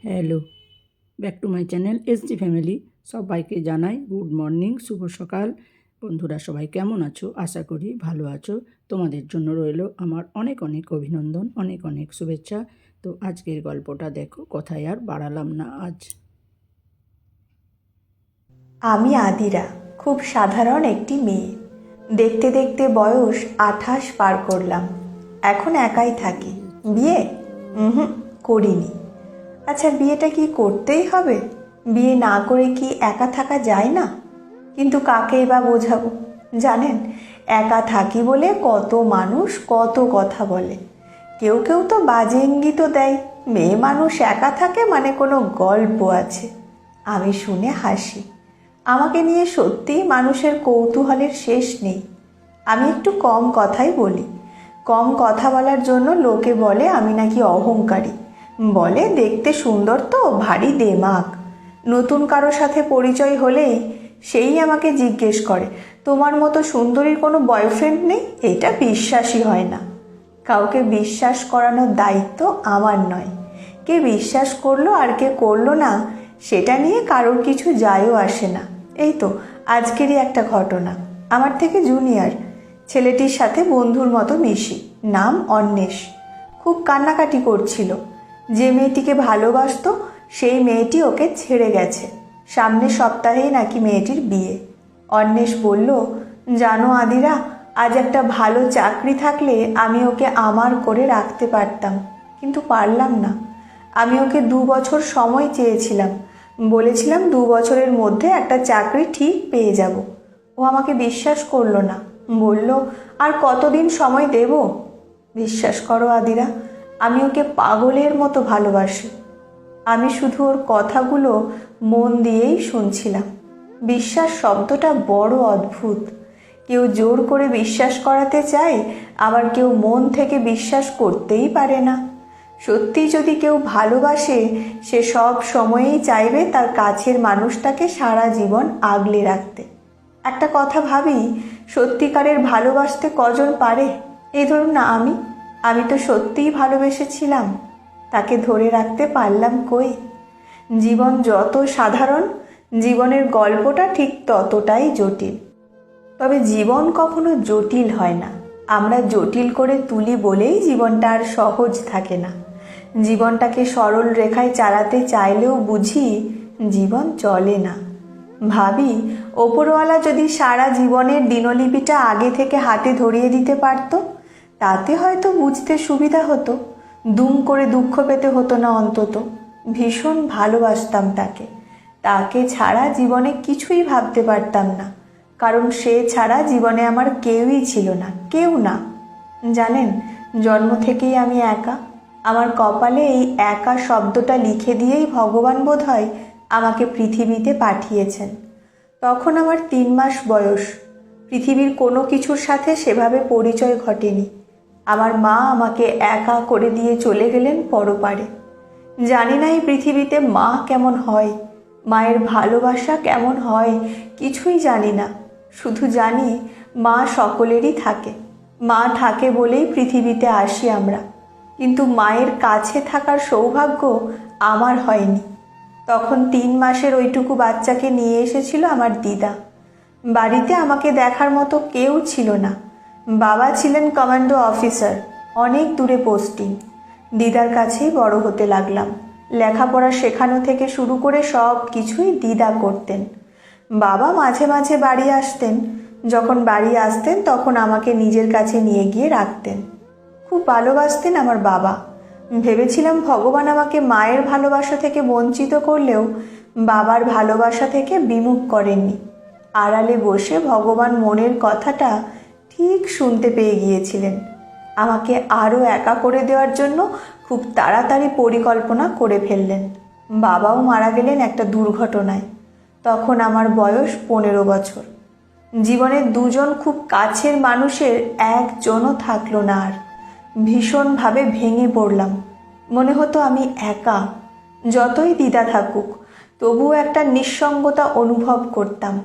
Hello, back to my channel SG family. সবাইকে জানাই good morning, শুভ সকাল। বন্ধুরা সবাই কেমন আছো? আশা করি ভালো আছো। তোমাদের জন্য রইল আমার অনেক অনেক অভিনন্দন, অনেক অনেক শুভেচ্ছা। তো আজকের গল্পটা দেখো, কথায় আর বাড়ালাম না আজ। আমি আদিরা, খুব সাধারণ একটি মেয়ে। দেখতে দেখতে বয়স 28 পার করলাম। এখন একাই থাকি। বিয়ে করিনি। আচ্ছা, বিয়েটা কি করতেই হবে? বিয়ে না করে কি একা থাকা যায় না? কিন্তু কাকেই বা বোঝাবো? জানেন, একা থাকি বলে কত মানুষ কত কথা বলে। কেউ কেউ তো বাজে ইঙ্গিতও দেয়, মেয়ে মানুষ একা থাকে মানে কোনো গল্প আছে। আমি শুনে হাসি। আমাকে নিয়ে সত্যিই মানুষের কৌতূহলের শেষ নেই। আমি একটু কম কথাই বলি। কম কথা বলার জন্য লোকে বলে আমি নাকি অহংকারী। বলে দেখতে সুন্দর তো, ভারী দেমাগ। নতুন কারো সাথে পরিচয় হলেই সেই আমাকে জিজ্ঞেস করে, তোমার মতো সুন্দরীর কোনো বয়ফ্রেন্ড নেই? এটা বিশ্বাসই হয় না। কাউকে বিশ্বাস করানোর দায়িত্ব আমার নয়। কে বিশ্বাস করলো আর কে করলো না, সেটা নিয়ে কারোর কিছু যায়ও আসে না। এই তো আজকেরই একটা ঘটনা। আমার থেকে জুনিয়র ছেলেটির সাথে বন্ধুর মতো মিশি। নাম অন্বেষ। খুব কান্নাকাটি করছিল। যে মেয়েটিকে ভালোবাসতো সেই মেয়েটি ওকে ছেড়ে গেছে। সামনের সপ্তাহেই নাকি মেয়েটির বিয়ে। অন্বেষ বলল, জানো আদিরা, আজ একটা ভালো চাকরি থাকলে আমি ওকে আমার করে রাখতে পারতাম, কিন্তু পারলাম না। আমি ওকে 2 বছর সময় চেয়েছিলাম। বলেছিলাম 2 বছরের মধ্যে একটা চাকরি ঠিক পেয়ে যাব। ও আমাকে বিশ্বাস করলো না। বলল, আর কতদিন সময় দেব? বিশ্বাস করো আদিরা, আমি ওকে পাগলের মতো ভালোবাসি। আমি শুধু ওর কথাগুলো মন দিয়েই শুনছিলাম। বিশ্বাস শব্দটা বড় অদ্ভুত। কেউ জোর করে বিশ্বাস করাতে চায়, আবার কেউ মন থেকে বিশ্বাস করতেই পারে না। সত্যি যদি কেউ ভালোবাসে, সে সব সময়েই চাইবে তার কাছের মানুষটাকে সারা জীবন আগলে রাখতে। একটা কথা ভাবি, সত্যিকারের ভালোবাসতে কজন পারে? এই ধরুন না, আমি তো সত্যিই ভালোবেসেছিলাম, তাকে ধরে রাখতে পারলাম কই? জীবন যত সাধারণ, জীবনের গল্পটা ঠিক ততটাই জটিল। তবে জীবন কখনো জটিল হয় না। আমরা জটিল করে তুলি বলেই জীবনটা আর সহজ থাকে না। জীবনটাকে সরল রেখায় চালাতে চাইলেও বুঝি জীবন চলে না। ভাবি, ওপরওয়ালা যদি সারা জীবনের দিনলিপিটা আগে থেকে হাতে ধরিয়ে দিতে পারত, তাতে হয়তো বুঝতে সুবিধা হতো। দুম করে দুঃখ পেতে হতো না অন্তত। ভীষণ ভালোবাসতাম তাকে। তাকে ছাড়া জীবনে কিছুই ভাবতে পারতাম না, কারণ সে ছাড়া জীবনে আমার কেউই ছিল না, কেউ না। জানেন, জন্ম থেকেই আমি একা। আমার কপালে এই একা শব্দটা লিখে দিয়েই ভগবান বোধহয় আমাকে পৃথিবীতে পাঠিয়েছেন। তখন আমার 3 মাস বয়স। পৃথিবীর কোনো কিছুর সাথে সেভাবে পরিচয় ঘটেনি। আমার মা আমাকে একা করে দিয়ে চলে গেলেন পরপারে। জানি না এই পৃথিবীতে মা কেমন হয়, মায়ের ভালোবাসা কেমন হয়, কিছুই জানি না। শুধু জানি মা সকলেরই থাকে। মা থাকে বলেই পৃথিবীতে আসি আমরা, কিন্তু মায়ের কাছে থাকার সৌভাগ্য আমার হয়নি। তখন 3 মাসের ওইটুকু বাচ্চাকে নিয়ে এসেছিল আমার দিদা। বাড়িতে আমাকে দেখার মতো কেউ ছিল না। বাবা ছিলেন কমান্ডো অফিসার, অনেক দূরে পোস্টিং। দিদার কাছেই বড় হতে লাগলাম। লেখাপড়া শেখানো থেকে শুরু করে সব কিছুই দিদা করতেন। বাবা মাঝে মাঝে বাড়ি আসতেন। যখন বাড়ি আসতেন তখন আমাকে নিজের কাছে নিয়ে গিয়ে রাখতেন। খুব ভালোবাসতেন আমার বাবা। ভেবেছিলাম ভগবান আমাকে মায়ের ভালোবাসা থেকে বঞ্চিত করলেও বাবার ভালোবাসা থেকে বিমুখ করেননি। আড়ালে বসে ভগবান মনের কথাটা ঠিক শুনতে পেয়ে গিয়েছিলেন। আমাকে আরও একা করে দেওয়ার জন্য খুব তাড়াতাড়ি পরিকল্পনা করে ফেললেন। বাবাও মারা গেলেন একটা দুর্ঘটনায়। তখন আমার বয়স 15 বছর। জীবনের দুজন খুব কাছের মানুষের একজনও থাকলো না আর। ভীষণভাবে ভেঙে পড়লাম। মনে হতো আমি একা। যতই দ্বিধা থাকুক, তবুও একটা নিঃসঙ্গতা অনুভব করতাম।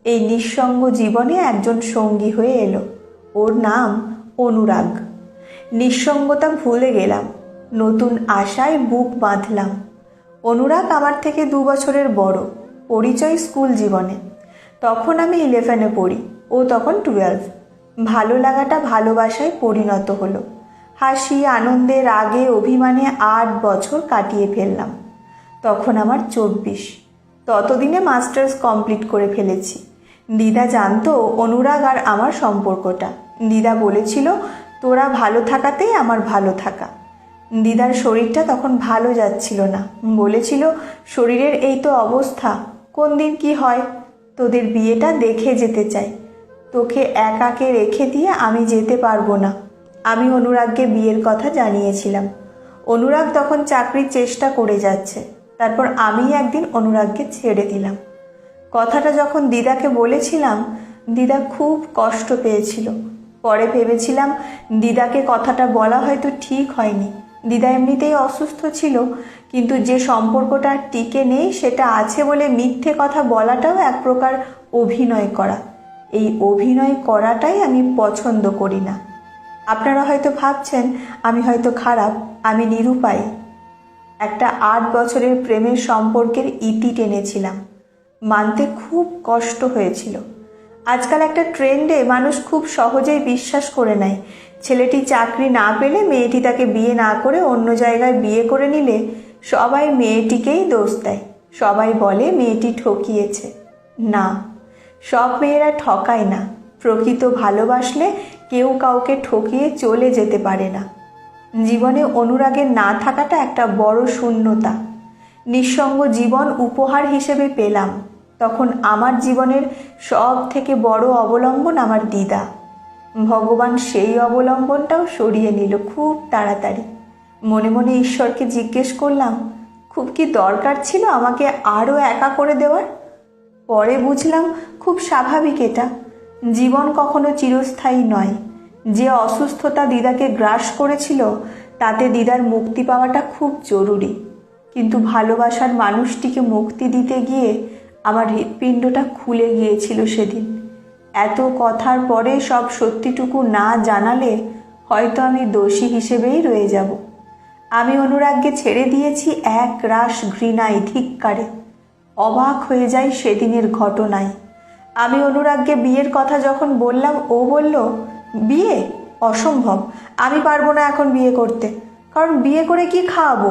এই নিঃসঙ্গ জীবনে একজন সঙ্গী হয়ে এলো। ওর নাম অনুরাগ। নিঃসঙ্গতা ভুলে গেলাম, নতুন আশায় বুক বাঁধলাম। অনুরাগ আমার থেকে 2 বছরের বড়। পরিচয় স্কুল জীবনে। তখন আমি 11-এ পড়ি, ও তখন 12। ভালো লাগাটা ভালোবাসায় পরিণত হলো। হাসি, আনন্দে, রাগে, অভিমানে 8 বছর কাটিয়ে ফেললাম। তখন আমার 24। ততদিনে মাস্টার্স কমপ্লিট করে ফেলেছি। দিদা জানতো অনুরাগ আর আমার সম্পর্কটা। দিদা বলেছিল, তোরা ভালো থাকাতেই আমার ভালো থাকা। দিদার শরীরটা তখন ভালো যাচ্ছিল না। বলেছিল, শরীরের এই তো অবস্থা, কোন দিন কি হয়। তোদের বিয়েটা দেখে যেতে চাই। তোকে একাকে রেখে দিয়ে আমি যেতে পারবো না। আমি অনুরাগকে বিয়ের কথা জানিয়েছিলাম। অনুরাগ তখন চাকরির চেষ্টা করে যাচ্ছে। তারপর আমি একদিন অনুরাগকে ছেড়ে দিলাম। কথাটা যখন দিদাকে বলেছিলাম, দিদা খুব কষ্ট পেয়েছিল। পরে ভেবেছিলাম দিদাকে কথাটা বলা হয়তো ঠিক হয়নি। দিদা এমনিতেই অসুস্থ ছিল, কিন্তু যে সম্পর্কটা টিকে নেই সেটা আছে বলে মিথ্যে কথা বলাটাও এক প্রকার অভিনয় করা। এই অভিনয় করাটাই আমি পছন্দ করি না। আপনারা হয়তো ভাবছেন আমি হয়তো খারাপ, আমি নিরুপায়। একটা 8 বছরের প্রেমের সম্পর্কের ইতি টেনেছিলাম। মানতে খুব কষ্ট হয়েছিল। আজকাল একটা ট্রেন্ডে মানুষ খুব সহজেই বিশ্বাস করে নেয়, ছেলেটি চাকরি না পেলে মেয়েটি তাকে বিয়ে না করে অন্য জায়গায় বিয়ে করে নিলে সবাই মেয়েটিকেই দোষ দেয়। সবাই বলে মেয়েটি ঠকিয়েছে। না, সব মেয়েরা ঠকায় না। প্রকৃত ভালোবাসলে কেউ কাউকে ঠকিয়ে চলে যেতে পারে না। জীবনে অনুরাগের না থাকাটা একটা বড় শূন্যতা। নিঃসঙ্গ জীবন উপহার হিসেবে পেলাম। তখন আমার জীবনের সব থেকে বড় অবলম্বন আমার দিদা। ভগবান সেই অবলম্বনটাও সরিয়ে নিল খুব তাড়াতাড়ি। মনে মনে ঈশ্বরকে জিজ্ঞেস করলাম, খুব কি দরকার ছিল আমাকে আরও একা করে দেওয়ার? পরে বুঝলাম খুব স্বাভাবিক এটা। জীবন কখনো চিরস্থায়ী নয়। যে অসুস্থতা দিদাকে গ্রাস করেছিল তাতে দিদার মুক্তি পাওয়াটা খুব জরুরি। কিন্তু ভালোবাসার মানুষটিকে মুক্তি দিতে গিয়ে আমার হৃৎপিণ্ডটা খুলে গিয়েছিল সেদিন। এত কথার পরে সব সত্যিটুকু না জানালে হয়তো আমি দোষী হিসেবেই রয়ে যাব। আমি অনুরাগকে ছেড়ে দিয়েছি এক রাশ ঘৃণায়, ধিক্কারে। অবাক হয়ে যাই সেদিনের ঘটনায়। আমি অনুরাগকে বিয়ের কথা যখন বললাম, ও বলল, বিয়ে? অসম্ভব, আমি পারবো না এখন বিয়ে করতে, কারণ বিয়ে করে কি খাওয়াবো।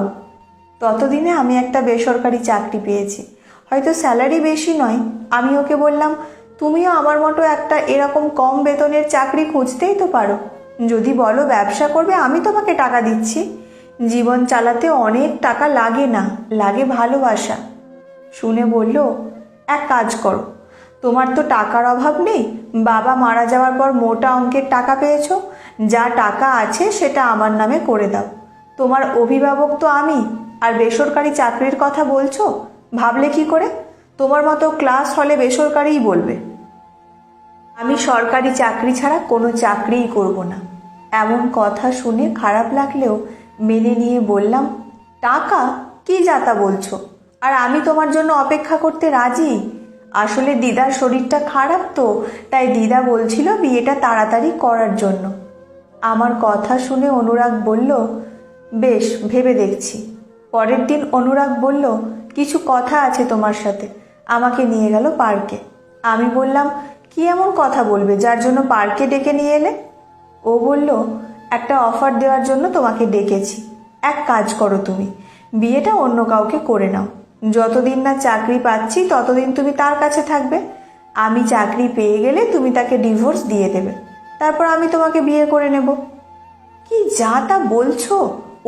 ততদিনে আমি একটা বেসরকারি চাকরি পেয়েছি, হয়তো স্যালারি বেশি নয়। আমি ওকে বললাম, তুমিও আমার মতো একটা এরকম কম বেতনের চাকরি খুঁজতেই তো পারো। যদি বলো ব্যবসা করবে, আমি তোমাকে টাকা দিচ্ছি। জীবন চালাতে অনেক টাকা লাগে না, লাগে ভালোবাসা। শুনে বলল, এক কাজ করো, তোমার তো টাকার অভাব নেই, বাবা মারা যাওয়ার পর মোটা অঙ্কের টাকা পেয়েছো, যা টাকা আছে সেটা আমার নামে করে দাও। তোমার অভিভাবক তো আমি, আর বেসরকারি চাকরির কথা বলছো, ভাবলে কি করে? তোমার মতো ক্লাস হলে বেসরকারিই বলবে। আমি সরকারি চাকরি ছাড়া কোনো চাকরিই করব না। এমন কথা শুনে খারাপ লাগলেও মেনে নিয়ে বললাম, টাকা কি যাতা বলছো? আর আমি তোমার জন্য অপেক্ষা করতে রাজি। আসলে দিদার শরীরটা খারাপ তো, তাই দিদা বলছিল বিয়েটা তাড়াতাড়ি করার জন্য। আমার কথা শুনে অনুরাগ বলল, বেশ, ভেবে দেখছি। পরের দিন অনুরাগ বলল, কিছু কথা আছে তোমার সাথে। আমাকে নিয়ে গেল পার্কে। আমি বললাম, কি এমন কথা বলবে যার জন্য পার্কে ডেকে নিয়ে এলে? ও বলল, একটা অফার দেওয়ার জন্য তোমাকে ডেকেছি। এক কাজ করো, তুমি বিয়েটা অন্য কাউকে করে নাও। যতদিন না চাকরি পাচ্ছি ততদিন তুমি তার কাছে থাকবে। আমি চাকরি পেয়ে গেলে তুমি তাকে ডিভোর্স দিয়ে দেবে, তারপর আমি তোমাকে বিয়ে করে নেব। কি যা তা বলছো?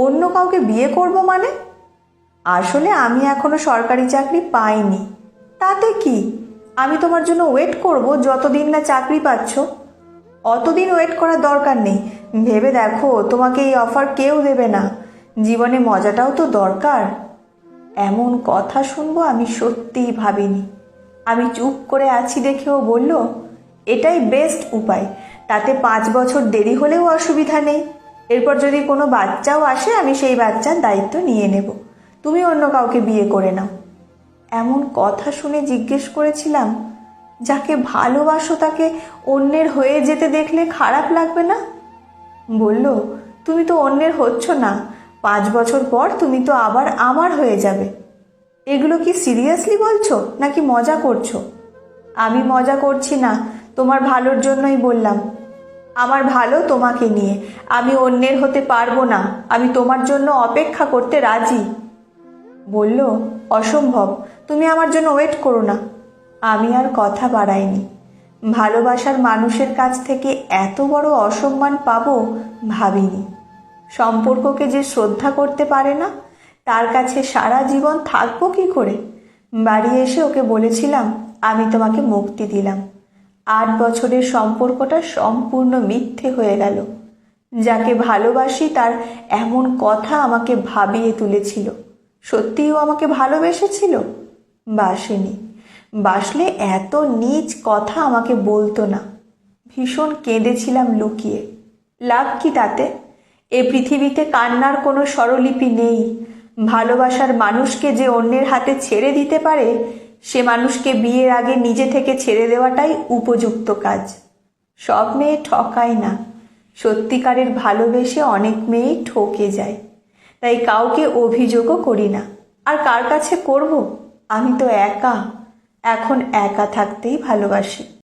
অন্য কাউকে বিয়ে করব মানে? আসলে আমি এখনো সরকারি চাকরি পাইনি। তাতে কি, আমি তোমার জন্য ওয়েট করব যতদিন না চাকরি পাচ্ছ। অতদিন ওয়েট করার দরকার নেই। ভেবে দেখো, তোমাকে এই অফার কেউ দেবে না। জীবনে মজাটাও তো দরকার। এমন কথা শুনবো আমি সত্যিই ভাবিনি। আমি চুপ করে আছি দেখেও বলল, এটাই বেস্ট উপায়। তাতে 5 বছর দেরি হলেও অসুবিধা নেই। এরপর যদি কোনো বাচ্চাও আসে আমি সেই বাচ্চার দায়িত্ব নিয়ে নেব। তুমি অন্য কাউকে বিয়ে করে নাও। এমন কথা শুনে জিজ্ঞেস করেছিলাম, যাকে ভালোবাসো তাকে অন্যের হয়ে যেতে দেখলে খারাপ লাগবে না? বলল, তুমি তো অন্যের হচ্ছ না। 5 বছর পর তুমি তো আবার আমার হয়ে যাবে। এগুলো কি সিরিয়াসলি বলছো নাকি মজা করছো? আমি মজা করছি না, তোমার ভালোর জন্যই বললাম। আমার ভালো তোমাকে নিয়ে, আমি অন্যের হতে পারবো না। আমি তোমার জন্য অপেক্ষা করতে রাজি। বলল, অসম্ভব, তুমি আমার জন্য ওয়েট করো না। আমি আর কথা বাড়াইনি। ভালোবাসার মানুষের কাছ থেকে এত বড় অসম্মান পাবো ভাবিনি। সম্পর্ককে যে শ্রদ্ধা করতে পারে না, তার কাছে সারা জীবন থাকবো কি করে? বাড়ি এসে ওকে বলেছিলাম, আমি তোমাকে মুক্তি দিলাম। 8 বছরের সম্পর্কটা সম্পূর্ণ মিথ্যে হয়ে গেল। যাকে ভালোবাসি তার এমন কথা আমাকে ভাবিয়ে তুলেছিল। সত্যিও আমাকে ভালোবেসেছিল? বাসেনি। বাসলে এত নীচ কথা আমাকে বলতো না। ভীষণ কেঁদেছিলাম লুকিয়ে। লাভ কি তাতে? এ পৃথিবীতে কান্নার কোনো স্বরলিপি নেই। ভালোবাসার মানুষকে যে অন্যের হাতে ছেড়ে দিতে পারে, সে মানুষকে বিয়ের আগে নিজে থেকে ছেড়ে দেওয়াটাই উপযুক্ত কাজ। সব মেয়ে ঠকায় না। সত্যিকারের ভালোবেসে অনেক মেয়েই ঠকে যায়। তাই কাউকে অভিযোগও করি না। আর কার কাছে করব? আমি তো একা। এখন একা থাকতেই ভালোবাসি।